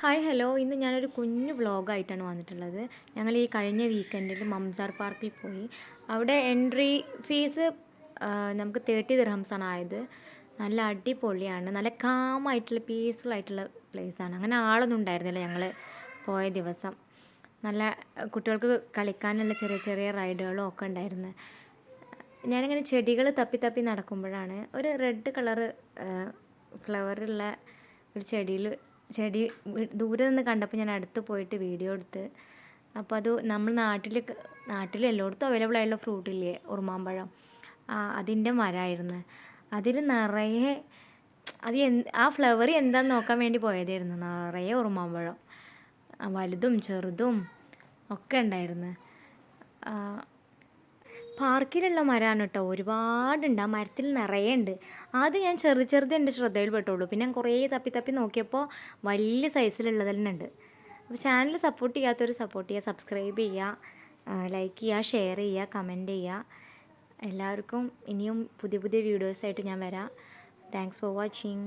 Hi hello, ഇന്ന് ഞാനൊരു കുഞ്ഞു വ്ളോഗായിട്ടാണ് വന്നിട്ടുള്ളത്. ഞങ്ങൾ ഈ കഴിഞ്ഞ വീക്കെൻഡിൽ മംസാർ പാർക്കിൽ പോയി. അവിടെ എൻട്രി ഫീസ് നമുക്ക് 30 ദിർഹംസാണ് ആയത്. നല്ല അടിപൊളിയാണ്, നല്ല കാമായിട്ടുള്ള പീസ്ഫുൾ ആയിട്ടുള്ള പ്ലേസാണ്. അങ്ങനെ ആളൊന്നും ഉണ്ടായിരുന്നില്ല ഞങ്ങൾ പോയ ദിവസം. നല്ല കുട്ടികൾക്ക് കളിക്കാനുള്ള ചെറിയ ചെറിയ റൈഡുകളും ഒക്കെ ഉണ്ടായിരുന്നു. ഞാനിങ്ങനെ ചെടികൾ തപ്പി തപ്പി നടക്കുമ്പോഴാണ് ഒരു റെഡ് കളറ് ഫ്ലവറുള്ള ഒരു ചെടി ദൂരെ നിന്ന് കണ്ടപ്പോൾ ഞാൻ അടുത്ത് പോയിട്ട് വീഡിയോ എടുത്ത്. അപ്പോൾ അത് നമ്മൾ നാട്ടിൽ എല്ലായിടത്തും അവൈലബിൾ ആയിട്ടുള്ള ഫ്രൂട്ടില്ലേ, ഉറുമാമ്പഴം, അതിൻ്റെ മരമായിരുന്നു. അതിൽ നിറയെ ആ ഫ്ലവർ എന്താണെന്ന് നോക്കാൻ വേണ്ടി പോയതായിരുന്നു. നിറയെ ഉറുമാമ്പഴം, വലുതും ചെറുതും ഒക്കെ ഉണ്ടായിരുന്നു. പാർക്കിലുള്ള മരമാണ് കേട്ടോ, ഒരുപാടുണ്ട്. ആ മരത്തിൽ നിറയെ ഉണ്ട്. ആദ്യം ഞാൻ ചെറുത് എൻ്റെ ശ്രദ്ധയിൽപ്പെട്ടുള്ളൂ. പിന്നെ ഞാൻ കുറേ തപ്പി തപ്പി നോക്കിയപ്പോൾ വലിയ സൈസിലുള്ളത് തന്നെ ഉണ്ട്. അപ്പോൾ ചാനൽ സപ്പോർട്ട് ചെയ്യാത്തവർ സപ്പോർട്ട് ചെയ്യുക, സബ്സ്ക്രൈബ് ചെയ്യുക, ലൈക്ക് ചെയ്യുക, ഷെയർ ചെയ്യുക, കമൻറ്റ് ചെയ്യുക. എല്ലാവർക്കും ഇനിയും പുതിയ പുതിയ വീഡിയോസായിട്ട് ഞാൻ വരാം. Thanks for watching.